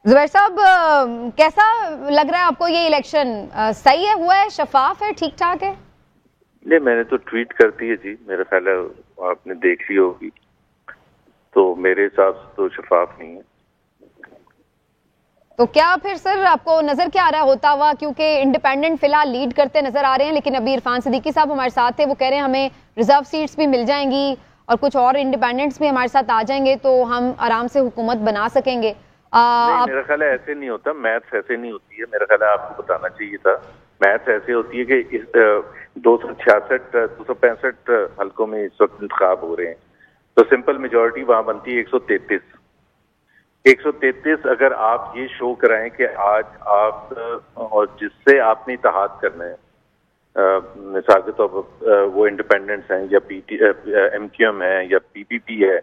زبیر صاحب کیسا لگ رہا ہے آپ کو یہ الیکشن؟ صحیح ہے، ہوا ہے، شفاف ہے، ٹھیک ٹھاک ہے؟ نہیں، میں نے تو ٹویٹ کر دی ہے جی، میرا خیال ہے آپ نے دیکھ لی ہوگی، تو میرے حساب سے تو شفاف نہیں ہے۔ تو کیا پھر سر آپ کو نظر کیا آ رہا ہے ہوتا ہوا؟ کیونکہ انڈیپینڈنٹ فی الحال لیڈ کرتے نظر آ رہے ہیں، لیکن ابھی عرفان صدیقی صاحب ہمارے ساتھ تھے، وہ کہہ رہے ہیں ہمیں ریزرو سیٹس بھی مل جائیں گی اور کچھ اور انڈیپینڈنٹس بھی ہمارے ساتھ آ جائیں گے تو ہم آرام سے حکومت بنا سکیں گے۔ نہیں، میرا خیال ہے ایسے نہیں ہوتا، میتھس ایسے نہیں ہوتی ہے، میرا خیال ہے آپ کو بتانا چاہیے تھا۔ میتھس ایسے ہوتی ہے کہ اس 265 حلقوں میں اس وقت انتخاب ہو رہے ہیں، تو سمپل میجورٹی وہاں بنتی ہے 133۔ اگر آپ یہ شو کرائیں کہ آج آپ اور جس سے آپ نے اتحاد کرنا ہے، مثال کے طور پر وہ انڈیپینڈنٹس ہیں یا ایم کیو ایم ہے یا پی پی پی ہے،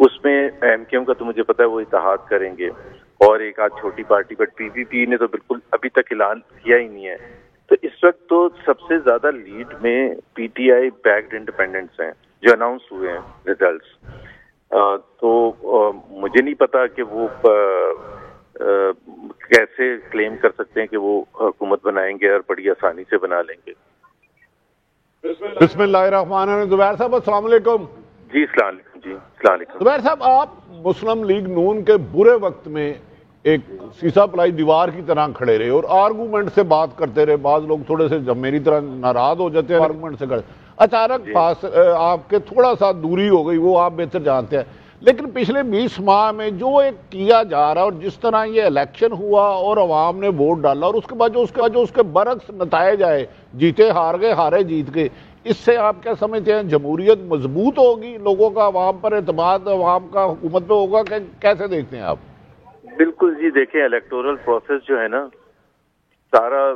اس میں ایم کیو ایم کا تو مجھے پتا ہے وہ اتحاد کریں گے اور ایک آدھ چھوٹی پارٹی، بٹ پی پی پی نے تو بالکل ابھی تک اعلان کیا ہی نہیں ہے۔ تو اس وقت تو سب سے زیادہ لیڈ میں پی ٹی آئی بیکڈ انڈیپینڈنٹس ہیں جو اناؤنس ہوئے ہیں ریزلٹس۔ تو مجھے نہیں پتا کہ وہ کیسے کلیم کر سکتے ہیں کہ وہ حکومت بنائیں گے اور بڑی آسانی سے بنا لیں گے۔ بسم اللہ الرحمن الرحیم۔ زبیر صاحب السلام علیکم۔ جی السلام علیکم۔ جی السلام علیکم۔ زبیر صاحب، آپ مسلم لیگ نون کے برے وقت میں ایک سیسا پلائی دیوار کی طرح کھڑے رہے اور آرگومنٹ سے بات کرتے رہے۔ بعض لوگ تھوڑے سے جب میری طرح ناراض ہو جاتے ہیں آرگومنٹ سے کرتے، اچانک آپ کے تھوڑا سا دوری ہو گئی، وہ آپ بہتر جانتے ہیں۔ لیکن پچھلے 20 ماہ میں جو ایک کیا جا رہا ہے اور جس طرح یہ الیکشن ہوا اور عوام نے ووٹ ڈالا اور اس کے بعد جو اس کے برعکس نتائج آئے، جیتے ہار گئے، ہارے جیت گئے، اس سے آپ کیا سمجھتے ہیں جمہوریت مضبوط ہوگی؟ لوگوں کا عوام پر اعتماد عوام کا حکومت پہ ہوگا؟ کیسے دیکھتے ہیں آپ؟ بالکل جی، دیکھیں الیکٹورل پروسیس جو ہے نا، سارا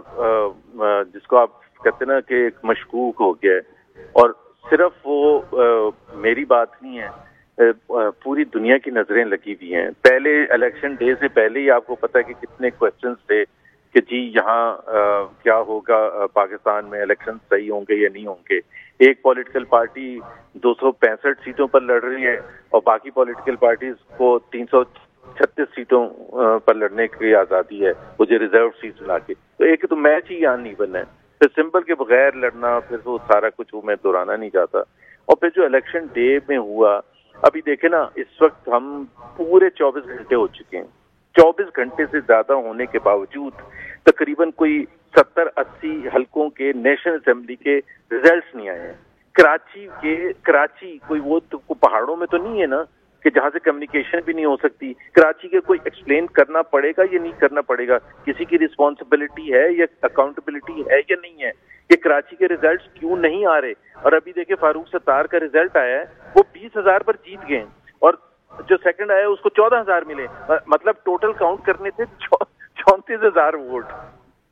جس کو آپ کہتے ہیں نا کہ ایک مشکوک ہو گیا ہے، اور صرف وہ میری بات نہیں ہے، پوری دنیا کی نظریں لگی ہوئی ہیں۔ پہلے الیکشن ڈے سے پہلے ہی آپ کو پتا ہے کہ کتنے کوسچنز تھے کہ جی یہاں کیا ہوگا، پاکستان میں الیکشن صحیح ہوں گے یا نہیں ہوں گے۔ ایک پولیٹیکل پارٹی 265 سیٹوں پر لڑ رہی ہے اور باقی پولیٹیکل پارٹیز کو 336 سیٹوں پر لڑنے کی آزادی ہے، مجھے ریزرو سیٹ لا کے۔ تو ایک تو میچ ہی یہاں نہیں بننا ہے، پھر سمبل کے بغیر لڑنا، پھر وہ سارا کچھ وہ میں دہرانا نہیں چاہتا۔ اور پھر جو الیکشن ڈے میں ہوا، ابھی دیکھیں نا، اس وقت ہم پورے 24 گھنٹے ہو چکے ہیں، 24 گھنٹے سے زیادہ ہونے کے باوجود تقریباً کوئی 70-80 حلقوں کے نیشنل اسمبلی کے ریزلٹس نہیں آئے ہیں۔ کراچی کوئی وہ تو پہاڑوں میں تو نہیں ہے نا کہ جہاں سے کمیونیکیشن بھی نہیں ہو سکتی۔ کراچی کے کوئی ایکسپلین کرنا پڑے گا یا نہیں کرنا پڑے گا، کسی کی رسپانسبلٹی ہے یا اکاؤنٹیبلٹی ہے یا نہیں ہے کہ کراچی کے ریزلٹس کیوں نہیں آ رہے؟ اور ابھی دیکھیں فاروق ستار کا ریزلٹ آیا ہے، وہ 20,000 پر جیت گئے اور جو سیکنڈ آیا اس کو 14,000 ملے، مطلب ٹوٹل کاؤنٹ کرنے تھے 34,000 ووٹ۔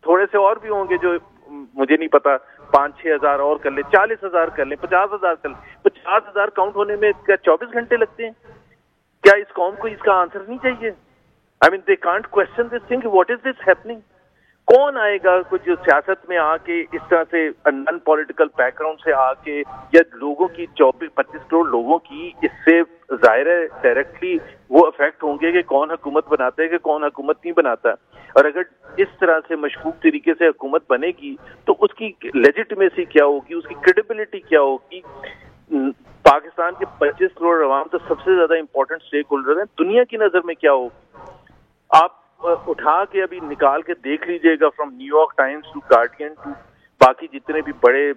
تھوڑے سے اور بھی ہوں گے جو مجھے نہیں پتا، 5-6 ہزار اور کر لیں، 40,000 کر لیں، 50,000 کر لیں۔ 50,000 کاؤنٹ ہونے میں کیا 24 گھنٹے لگتے ہیں؟ کیا اس قوم کو اس کا آنسر نہیں چاہیے؟ I mean they can't question this thing. What is this happening? کون آئے گا کچھ جو سیاست میں آ کے اس طرح سے نان پولیٹیکل بیک گراؤنڈ سے آ کے، یا لوگوں کی 24-25 کروڑ لوگوں کی اس سے ظاہر ہے ڈائریکٹلی وہ افیکٹ ہوں گے کہ کون حکومت بناتا ہے کہ کون حکومت نہیں بناتا۔ اور اگر اس طرح سے مشکوک طریقے سے حکومت بنے گی تو اس کی لیجٹمیسی کیا ہوگی، اس کی کریڈیبلٹی کیا ہوگی؟ پاکستان کے 25 کروڑ عوام تو سب سے زیادہ امپورٹنٹ اسٹیک ہولڈر ہیں، دنیا کی نظر میں کیا ہوگی؟ آپ اٹھا کے ابھی نکال کے دیکھ لیجئے گا، from New York Times to Guardian to باقی جتنے بھی بڑے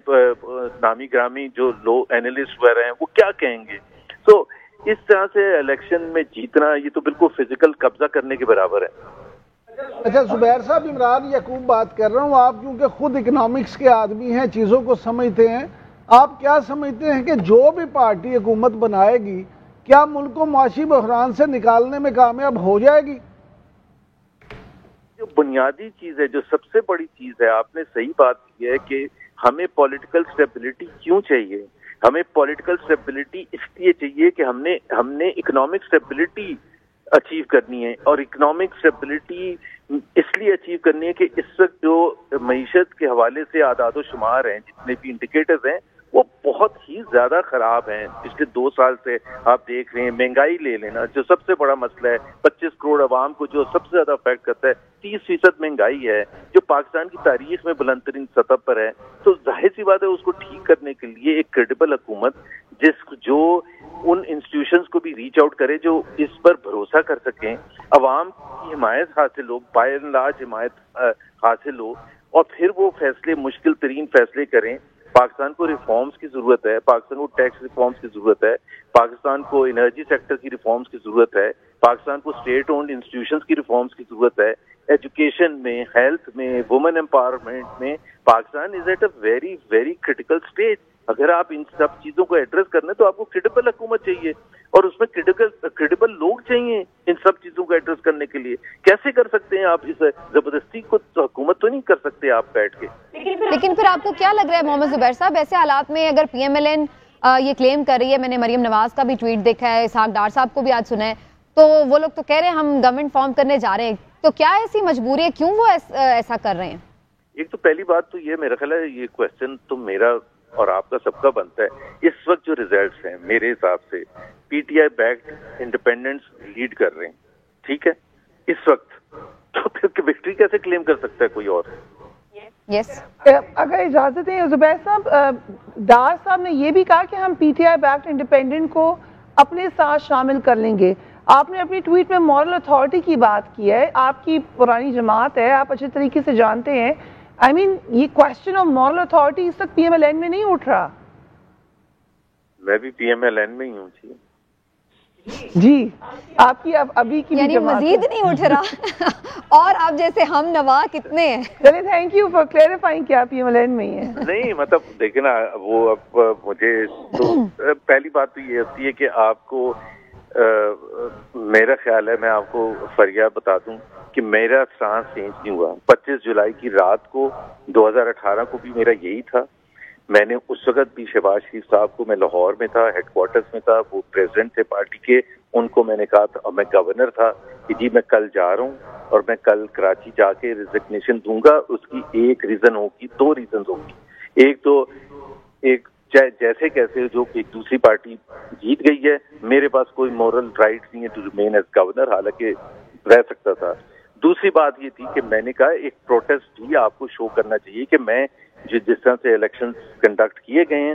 نامی گرامی جو لو اینالسٹ وغیرہ ہیں، وہ کیا کہیں گے؟ تو اس طرح سے الیکشن میں جیتنا یہ تو بالکل فزیکل قبضہ کرنے کے برابر ہے۔ اچھا زبیر صاحب، عمران یعقوب بات کر رہا ہوں، آپ کیونکہ خود اکنامکس کے آدمی ہیں، چیزوں کو سمجھتے ہیں، آپ کیا سمجھتے ہیں کہ جو بھی پارٹی حکومت بنائے گی کیا ملک کو معاشی بحران سے نکالنے میں کامیاب ہو جائے گی؟ جو بنیادی چیز ہے، جو سب سے بڑی چیز ہے، آپ نے صحیح بات کی ہے کہ ہمیں پولیٹیکل سٹیبلٹی کیوں چاہیے؟ ہمیں پولیٹیکل سٹیبلٹی اس لیے چاہیے کہ ہم نے اکنامک سٹیبلٹی اچیو کرنی ہے، اور اکنامک سٹیبلٹی اس لیے اچیو کرنی ہے کہ اس وقت جو معیشت کے حوالے سے اعداد و شمار ہیں، جتنے بھی انڈیکیٹرز ہیں، وہ بہت ہی زیادہ خراب ہیں. پچھلے 2 سال سے آپ دیکھ رہے ہیں, مہنگائی لے لینا جو سب سے بڑا مسئلہ ہے, 25 کروڑ عوام کو جو سب سے زیادہ افیکٹ کرتا ہے, 30% مہنگائی ہے جو پاکستان کی تاریخ میں بلند ترین سطح پر ہے. تو ظاہر سی بات ہے اس کو ٹھیک کرنے کے لیے ایک کریڈیبل حکومت جو ان انسٹیٹیوشنز کو بھی ریچ آؤٹ کرے جو اس پر بھروسہ کر سکیں, عوام کی حمایت حاصل ہو, بائی اینڈ لارج حمایت حاصل ہو, اور پھر وہ فیصلے مشکل ترین فیصلے کریں. پاکستان کو ریفارمز کی ضرورت ہے, پاکستان کو ٹیکس ریفارمز کی ضرورت ہے, پاکستان کو انرجی سیکٹر کی ریفارمز کی ضرورت ہے, پاکستان کو اسٹیٹ اونڈ انسٹیٹیوشنز کی ریفارمز کی ضرورت ہے. ایجوکیشن میں, ہیلتھ میں, وومن امپاورمنٹ میں Pakistan is at a very very critical stage. اگر آپ ان سب چیزوں کو ایڈریس کرنے تو آپ کو کریڈیبل حکومت چاہیے, اور اس میں کریڈیبل لوگ چاہیے ان سب چیزوں کو ایڈریس کرنے کے لیے. کیسے کر سکتے ہیں آپ اس زبردستی کو؟ حکومت تو نہیں کر سکتے آپ بیٹھ کے. لیکن پھر آپ کو کیا لگ رہا ہے محمد زبیر صاحب, ایسے حالات میں اگر پی ایم ایل این یہ کلیم کر رہی ہے, میں نے مریم نواز کا بھی ٹویٹ دیکھا ہے, اسحاق ڈار صاحب کو بھی آج سنا ہے, تو وہ لوگ تو کہہ رہے ہیں ہم گورنمنٹ فارم کرنے جا رہے ہیں, تو کیا ایسی مجبوری ہے, کیوں وہ ایسا کر رہے ہیں؟ ایک تو پہلی بات تو یہ میرا خیال ہے یہ کوشچن تو میرا اور آپ کا سب کا بنتا ہے. اس وقت جو ریزلٹس ہیں میرے حساب سے P T I backed independents lead کر رہے ہیں, ٹھیک ہے, اس وقت تو پھر وکٹری کیسے کلیم کر سکتا ہے کوئی اور؟ یس اگر اجازت ہے زبیر صاحب, ڈار صاحب نے یہ بھی کہا کہ ہم P T I backed independent کو اپنے ساتھ شامل کر لیں گے. آپ نے اپنی ٹویٹ میں مورل اتھارٹی کی بات کی ہے, آپ کی پرانی جماعت ہے, آپ اچھے طریقے سے جانتے ہیں. I mean, یہ کوشچن آف مورل اتھارٹی اس تک پی ایم ایل این میں نہیں اٹھ رہا. میں بھی پی ایم ایل این میں ہی ہوں جی, آپ کی ابھی کی یعنی مزید نہیں اٹھ رہا اور آپ جیسے ہم نوا کتنے ہیں. چلے, تھینک یو فار کلیئرفائنگ کہ آپ پی ایم ایل این میں ہی ہیں. نہیں مطلب دیکھیں نا, وہ اب مجھے تو پہلی بات تو یہ ہوتی ہے کہ آپ کو میرا خیال ہے, میں آپ کو فریاد بتا دوں کہ میرا سٹانس چینج نہیں ہوا. 25 جولائی کی رات کو 2018 کو بھی میرا یہی تھا. میں نے اس وقت بھی شہباز شریف صاحب کو, میں لاہور میں تھا, ہیڈ کوارٹرز میں تھا, وہ پریزیڈنٹ تھے پارٹی کے, ان کو میں نے کہا تھا, اور میں گورنر تھا, کہ جی میں کل جا رہا ہوں اور میں کل کراچی جا کے ریزگنیشن دوں گا. اس کی ایک ریزن ہوگی, 2 ریزنز ہوگی. ایک تو جیسے کیسے جو ایک دوسری پارٹی جیت گئی ہے, میرے پاس کوئی مورل رائٹ نہیں ہے ٹو ریمین ایز گورنر, حالانکہ رہ سکتا تھا. دوسری بات یہ تھی کہ میں نے کہا ایک پروٹیسٹ بھی آپ کو شو کرنا چاہیے کہ میں جس طرح سے الیکشن کنڈکٹ کیے گئے ہیں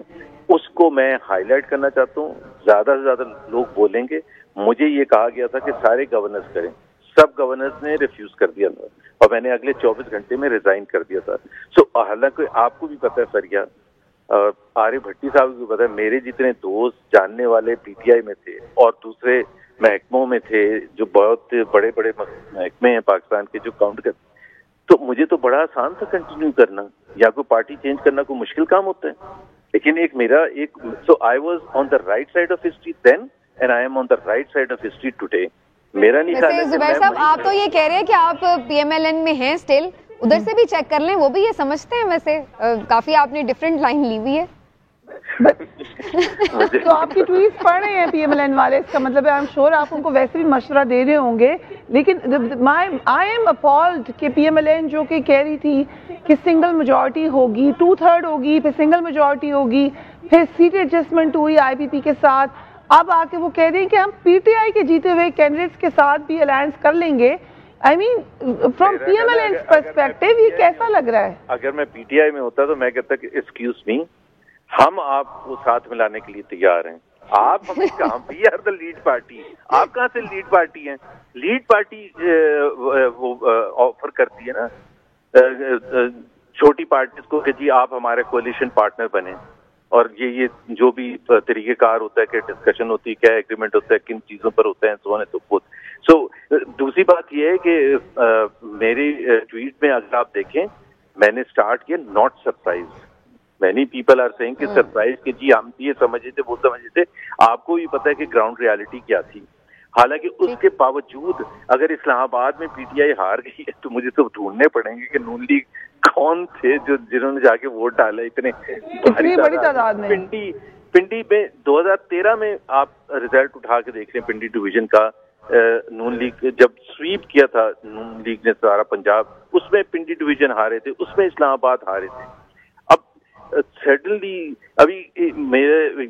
اس کو میں ہائی لائٹ کرنا چاہتا ہوں. زیادہ سے زیادہ لوگ بولیں گے. مجھے یہ کہا گیا تھا کہ سارے گورنرز کریں, سب گورنرز نے ریفیوز کر دیا تھا, اور میں نے اگلے 24 گھنٹے میں ریزائن کر دیا تھا. حالانکہ آپ کو بھی پتہ ہے فریہ, عارف بھٹی صاحب کو پتہ ہے, میرے جتنے دوست جاننے والے پی ٹی آئی میں تھے اور دوسرے محکموں میں تھے جو بہت بڑے بڑے محکمے ہیں پاکستان کے جو کاؤنٹ کرتے, تو مجھے تو بڑا آسان تھا کنٹینیو کرنا, یا کوئی پارٹی چینج کرنا کوئی مشکل کام ہوتا ہے. لیکن so I was on the right side of history then and I am on the right side of history today. میرا نہیں خیال ہے. زبیر صاحب آپ تو یہ کہہ رہے ہیں کہ آپ پی ایم ایل این میں ہیں اسٹل, ادھر سے بھی چیک کر لیں, وہ بھی یہ سمجھتے ہیں. ویسے کافی آپ نے ڈفرینٹ لائن لی ہوئی ہے. تو آپ کی ٹویٹ پڑھ رہے ہیں پی ایم ایل این والے, اس کا مطلب ہے آئی ایم شیور آپ ان کو ویسے بھی مشورہ دے رہے ہوں گے. لیکن آئی ایم اپالڈ کہ پی ایم ایل این جو کہ کہہ رہی تھی کہ سنگل میجورٹی ہوگی, 2/3 ہوگی, پھر سنگل میجورٹی ہوگی, پھر سیٹ ایڈجسٹمنٹ ہوئی آئی پی پی کے ساتھ, اب آ کے وہ کہہ رہے ہیں کہ ہم پی ٹی آئی کے جیتے ہوئے کینڈیڈیٹس کے ساتھ بھی الائنس کر لیں گے. I mean from P M L N perspective یہ کیسا لگ رہا ہے؟ اگر میں پی ٹی آئی میں ہوتا تو میں کہتا کہ ایکسکیوز می, ہم آپ کو ساتھ ملانے کے لیے تیار ہیں. آپ ہمیں کہاں, we are the lead party, آپ کہاں سے لیڈ پارٹی ہیں؟ لیڈ پارٹی وہ آفر کرتی ہے نا چھوٹی پارٹیز کو کہ جی آپ ہمارے کولیشن پارٹنر بنیں, اور یہ جو بھی طریقہ کار ہوتا ہے کہ ڈسکشن ہوتی ہے, کیا ایگریمنٹ ہوتا ہے, کن چیزوں پر ہوتا ہے, سو آن اینڈ سو فورتھ. سو دوسری بات یہ ہے کہ میری ٹویٹ میں اگر آپ دیکھیں میں نے اسٹارٹ کیا not surprise. Many people are seeing کہ سرپرائز کہ جی ہم یہ سمجھے تھے وہ سمجھے تھے. آپ کو بھی پتا ہے کہ گراؤنڈ ریالٹی کیا تھی. حالانکہ اس کے باوجود اگر اسلام آباد میں پی ٹی آئی ہار گئی ہے تو مجھے تو ڈھونڈنے پڑیں گے کہ نون لیگ کون تھے جنہوں نے جا کے ووٹ ڈالا اتنے بڑی تعداد میں. پنڈی میں 2013 میں آپ ریزلٹ اٹھا کے دیکھ رہے ہیں پنڈی ڈویژن کا, نون لیگ جب سویپ کیا تھا نون لیگ نے سارا پنجاب, اس میں پنڈی ڈویژن ہارے تھے, اس میں اسلام آباد ہارے تھے. اب سڈنلی ابھی میرے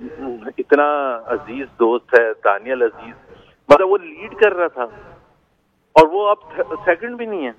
اتنا عزیز دوست ہے دانیال عزیز، مطلب وہ لیڈ کر رہا تھا اور وہ اب سیکنڈ بھی نہیں ہے.